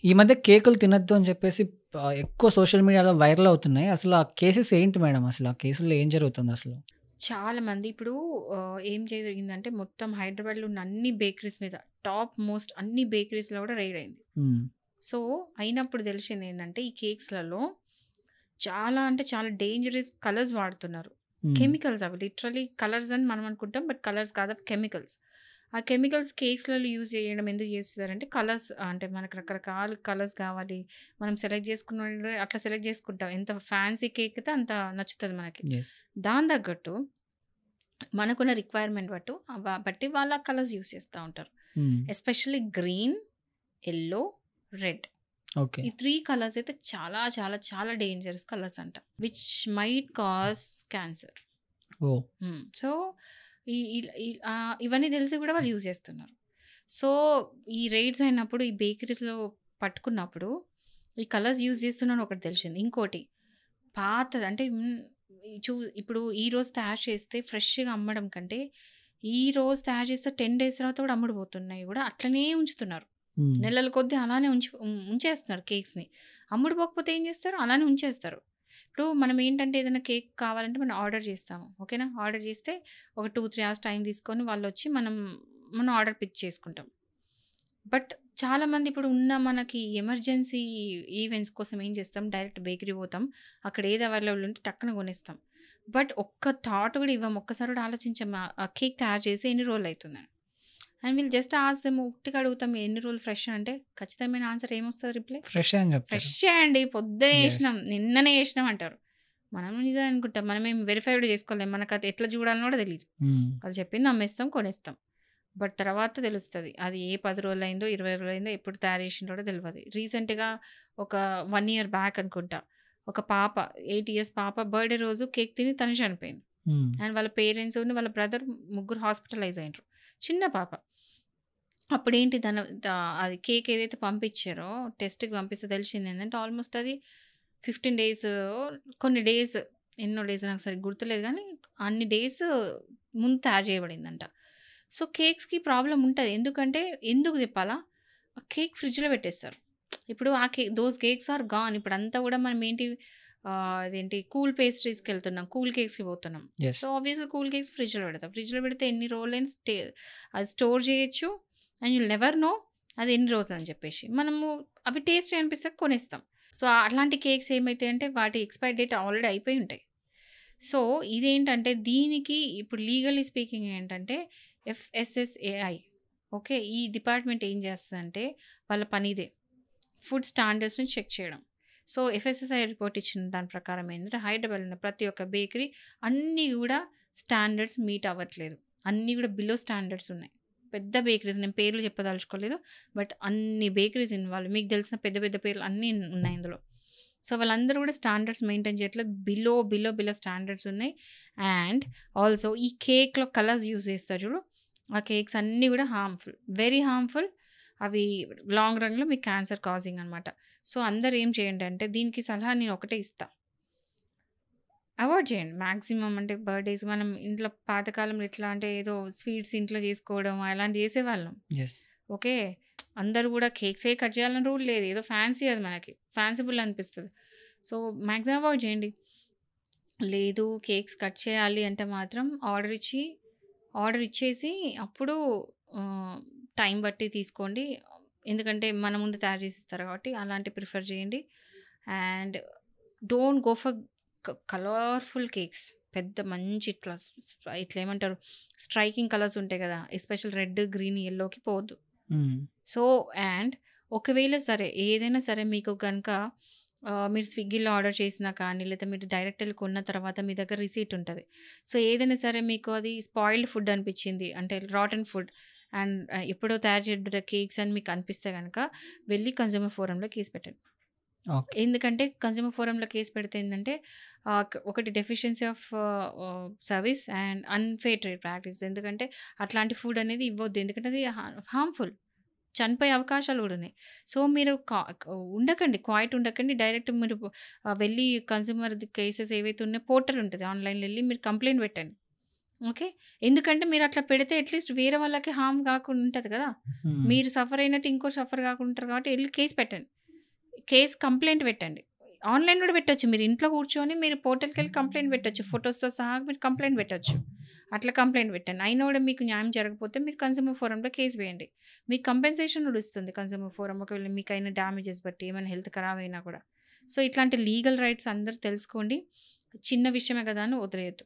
ఈ మధ్య కేకులు తినొద్దు అని చెప్పేసి ఎక్కువ సోషల్ మీడియాలో వైరల్ అవుతున్నాయి. అసలు ఆ కేసెస్ ఏంటి మేడం? అసలు ఆ కేసుల్లో ఏం జరుగుతుందసలు? చాలా మంది ఇప్పుడు ఏం జరిగిందంటే మొత్తం హైదరాబాద్‌లో ఉన్న అన్ని బేకరీస్ మీద టాప్ మోస్ట్ అన్ని బేకరీస్‌లో కూడా రైడ్ అయింది. హ్మ్. సో, అయినప్పుడు తెలిసిందేందంటే ఈ కేక్స్‌లలో చాలా అంటే చాలా డేంజరస్ కలర్స్ వాడుతున్నారు. హ్మ్. కెమికల్స్ అవి లిటరల్లీ కలర్స్ అని మనం అనుకుంటాం. బట్ కలర్స్ కాదు అవి కెమికల్స్. ఆ కెమికల్స్ కేక్స్‌లలో యూజ్ చేయడం ఎందుకు చేస్తారంటే కలర్స్ అంటే మనకు రకరకాల కలర్స్ కావాలి. మనం సెలెక్ట్ చేసుకున్న అట్లా సెలెక్ట్ చేసుకుంటాం. ఎంత ఫ్యాన్సీ కేక్ అయితే అంత నచ్చుతది మనకి. యెస్. దాని తగ్గట్టు మనకున్న రిక్వైర్మెంట్ బట్టి వాళ్ళు ఆ కలర్స్ యూజ్ చేస్తా ఉంటారు. హ్మ్. Especially green, yellow, red. Okay. ఈ 3 కలర్స్ అయితే చాలా చాలా చాలా డేంజరస్ కలర్స్ అంట. Which might cause cancer. Oh! So, ఈ ఇల్ ఇల్ ఇవన్నీ తెలిసి కూడా వాళ్ళు యూజ్ చేస్తున్నారు. సో, ఈ రైడ్స్ అయినప్పుడు ఈ బేకరీస్‌లో పట్టుకున్నప్పుడు ఈ కలర్స్ యూజ్ చేస్తున్నారని ఒకటి తెలిసింది. ఇంకోటి పాతది అంటే ఇప్పుడు ఈరోజు తయారు చేస్తే ఫ్రెష్‌గా అమ్మడం కంటే, ఈరోజు తయారు చేస్తే 10 డేస్ తర్వాత కూడా అమ్ముడుపోతున్నాయి కూడా అట్లనే ఉంచుతున్నారు. హ్మ్. నెలల కొద్దీ అలానే ఉంచేస్తున్నారు కేక్స్‌ని. అమ్ముడు పోకపోతే ఏం చేస్తారు? అలానే ఉంచేస్తారు. ఇప్పుడు మనం ఏంటంటే ఏదైనా కేక్ కావాలంటే మనం ఆర్డర్ చేస్తాము. ఓకేనా? ఆర్డర్ చేస్తే ఒక 2, 3 అవర్స్ టైం తీసుకొని వాళ్ళొచ్చి మనం ఆర్డర్ పిక్ చేసుకుంటాం. బట్ చాలామంది ఇప్పుడు ఉన్న మనకి ఎమర్జెన్సీ ఈవెంట్స్ కోసం ఏం చేస్తాం? డైరెక్ట్ బేకరీ పోతాం. అక్కడ ఏది అవైలబుల్ ఉంటే టక్కున కొనేస్తాం. బట్ ఒక్క థాట్ కూడా ఇవ్వం. ఒక్కసారి కూడా ఆలోచించం. ఆ కేక్ తయారు చేసి ఎన్ని రోజులయితుందని. అండ్ వీళ్ళు జస్ట్ ఆస్క్ దెమ్ ఉట్టిగా అడుగుతాం ఎన్ని రోజులు ఫ్రెష్ అంటే ఖచ్చితమైన ఆన్సర్ ఏమొస్తది రిప్లై? ఫ్రెషే అని చెప్తారు. ఫ్రెషే అండి. పొద్దున్నే యెస్. ఏసినాం. నిన్ననే ఏసినాం అంటారు. మనం నిజమే అనుకుంటాం. మనమేం వెరిఫై కూడా చేసుకోలేం. మనకది ఎట్లా చూడాలని కూడా తెలీదు. హ్మ్. వాళ్ళు చెప్పింది నమ్మేస్తాం, కొనేస్తాం. బట్ తర్వాత తెలుస్తది. అది ఏ 10 రోజులయిందో, 20 రోజులయిందో, ఎప్పుడు తయారు చేసిండ్రో కూడా తెలవదు. రీసెంట్‌గా ఒక 1 ఇయర్ బ్యాక్ అనుకుంటా. ఒక పాప 8 ఇయర్స్ పాప బర్త్‌డే రోజు కేక్ తిని తను చనిపోయింది. హ్మ్. అండ్ వాళ్ళ పేరెంట్స్ వాళ్ళ బ్రదర్ ముగ్గురు హాస్పిటలైజ్ అయ్యిండ్రు. చిన్న పాప. అప్పుడేంటి అది కేక్ ఏదైతే పంపించారో టెస్ట్‌కి పంపిస్తే తెలిసిందేంటంటే ఆల్మోస్ట్ అది 15 డేస్ కొన్ని డేస్ ఎన్నో డేస్ నాకు సరిగ్గా గుర్తులేదు గానీ అన్ని డేస్ ముందు తయారు చేయబడిందంట. సో, కేక్స్‌కి ప్రాబ్లమ్ ఉంటది. ఎందుకు చెప్పాలా? ఆ కేక్ ఫ్రిడ్జ్‌లో పెట్టేస్తారు. ఇప్పుడు ఆ దోస్ కేక్స్ ఆర్ గాన్. ఇప్పుడంతా గూడా మనం ఏంటి అదేంటి కూల్ పేస్ట్రీస్‌కెళ్తున్నాం. కూల్ కేక్స్‌కి పోతున్నాం. యెస్. సో, ఆబ్వియస్‌గా కూల్ కేక్స్ ఫ్రిడ్జ్‌లో పెడతాం. ఫ్రిడ్జ్‌లో పెడితే ఎన్ని రోజులైనా అది స్టోర్ చేయొచ్చు. అండ్ యుల్ నెవర్ నో అది ఎన్ని రోజులని చెప్పేసి. మనము అవి టేస్టీ అనిపిస్తే కొనేస్తాం. సో, అట్లాంటి కేక్స్ ఏమైతాయంటే వాటి ఎక్స్‌పైరీ డేట్ ఆల్రెడీ అయిపోయి ఉంటాయి. సో, ఇదేంటంటే దీనికి ఇప్పుడు లీగల్లీ స్పీకింగ్ ఏంటంటే ఎఫ్ఎస్ఎస్ఏఐ ఓకే. ఈ డిపార్ట్‌మెంట్ ఏం చేస్తదంటే వాళ్ళ పని ఇదే. ఫుడ్ స్టాండర్డ్స్‌ని చెక్ చేయడం. సో, ఎఫ్ఎస్ఎస్ఐ రిపోర్ట్ ఇచ్చిన దాని ప్రకారం ఏంటంటే హైదరాబాద్‌లో ఉన్న ప్రతి ఒక్క బేకరీ అన్నీ గూడా స్టాండర్డ్స్ మీట్ అవ్వట్లేదు. అన్నీ గూడా బిలో స్టాండర్డ్స్ ఉన్నాయి. పెద్ద బేకరీస్ నేను పేర్లు చెప్పదలుచుకోలేదు. బట్ అన్ని బేకరీస్ ఇన్వాల్వ్. మీకు తెలిసిన పెద్ద పెద్ద పేర్లు అన్నీ ఉన్నాయి ఇందులో. సో, వాళ్ళందరూ గూడా స్టాండర్డ్స్ మెయింటైన్ చేయట్లేదు. బిలో స్టాండర్డ్స్ ఉన్నాయి. అండ్ ఆల్సో ఈ కేక్‌లో కలర్స్ యూజ్ చేస్తారు చూడు. ఆ కేక్స్ అన్నీ గూడా హార్మ్‌ఫుల్. Very harmful. అవి లాంగ్ రన్‌లో మీకు క్యాన్సర్ కాజింగ్ అనమాట. సో, అందరూ ఏం చేయండి అంటే దీనికి సలహా నేను ఒకటే ఇస్తా. అవాయిడ్ చేయండి. మాక్సిమం అంటే బర్త్‌డేస్ మనం ఇంట్లో పాతకాలంలో ఎట్లా అంటే ఏదో స్వీట్స్ ఇంట్లో చేసుకోవడం అలాంటివి చేసేవాళ్ళం. యెస్. ఓకే. అందరూ గూడా కేక్సే కట్ చేయాలని రూల్ లేదు. ఏదో ఫ్యాన్సీ అది మనకి. ఫ్యాన్సిఫుల్ అనిపిస్తది. సో, మాక్సిమం అవాయిడ్ చేయండి. లేదు కేక్స్ కట్ చేయాలి అంటే మాత్రం ఆర్డర్ ఇచ్చేసి అప్పుడు ఆహ్, టైం బట్టి తీసుకోండి. ఎందుకంటే మన ముందు తయారు చేసి ఇస్తారు కాబట్టి అలాంటివి ప్రిఫర్ చేయండి. And don't go for colourful cakes. పెద్ద మంచి ఇట్లా ఏమంటారు స్ట్రైకింగ్ కలర్స్ ఉంటాయి గదా! ఎస్పెషల్ రెడ్, గ్రీన్, యెల్లోకి పోవద్దు. హ్మ్. సో, అండ్ ఒకవేళ సరే ఏదైనా సరే మీకు గనక మీరు స్విగ్గీలో ఆర్డర్ చేసినా కానీ, లేదా మీరు డైరెక్ట్ ఎళ్లి కొన్న తర్వాత మీ దగ్గర రిసీట్ ఉంటది. సో, ఏదైనా సరే మీకు అది స్పాయిల్డ్ ఫుడ్ అనిపిచ్చింది. అంటే రాటెన్ ఫుడ్ అండ్ ఎప్పుడో తయారు చేయబడ్డ కేక్స్ అని మీకు అనిపిస్తే గనక వెళ్లి కన్స్యూమర్ ఫోరంలో కేస్ పెట్టండి. ఓకే. ఎందుకంటే కన్స్యూమర్ ఫోరంలో కేస్ పెడితే ఏందంటే ఒకటి deficiency of service and unfair trade practice. ఎందుకంటే అట్లాంటి ఫుడ్ అనేది ఇవ్వొద్దు. ఎందుకంటే అది హార్మ్‌ఫుల్. చనిపోయే అవకాశాలు గూడా ఉన్నాయి. సో, మీరు క్వైట్ ఉండకండి. డైరెక్ట్ మీరు వెళ్లి కన్స్యూమర్ కేసెస్ ఏవైతే ఉన్నాయో పోర్టల్ ఉంటది. ఆన్‌లైన్‌లో ఎళ్లి మీరు కంప్లెయింట్ పెట్టండి. ఓకే. ఎందుకంటే మీరు అట్లా పెడితే అట్‌లీస్ట్ వేరే వాళ్ళకి హార్మ్ గాకుండా ఉంటది గదా! హ్మ్. మీరు సఫర్ అయినట్టు ఇంకోరు సఫర్ గాకుండా ఉంటారు కాబట్టి ఎళ్లి కేస్ పెట్టండి. కేస్ కంప్లెయింట్ పెట్టండి. ఆన్‌లైన్ కూడా పెట్టొచ్చు. మీరు ఇంట్లో కూర్చొని మీరు పోర్టల్‌కెళ్ళి కంప్లెయింట్ పెట్టొచ్చు. ఫోటోస్‌తో సహా మీరు కంప్లెయింట్ పెట్టొచ్చు. అట్లా కంప్లెయింట్ పెట్టండి. అయినా కూడా మీకు న్యాయం జరగకపోతే మీరు కన్స్యూమర్ ఫోరంలో కేస్ వేయండి. మీకు కంపెన్సేషన్ కూడా ఇస్తుంది కన్స్యూమర్ ఫోరం. ఒకవేళ మీకైన డ్యామేజెస్ బట్టి ఏమైనా హెల్త్ ఖరాబ్ అయినా కూడా. సో, ఇట్లాంటి లీగల్ రైట్స్ అందరూ తెలుసుకోండి. చిన్న విషయమే కదా అని వదిలేయొద్దు.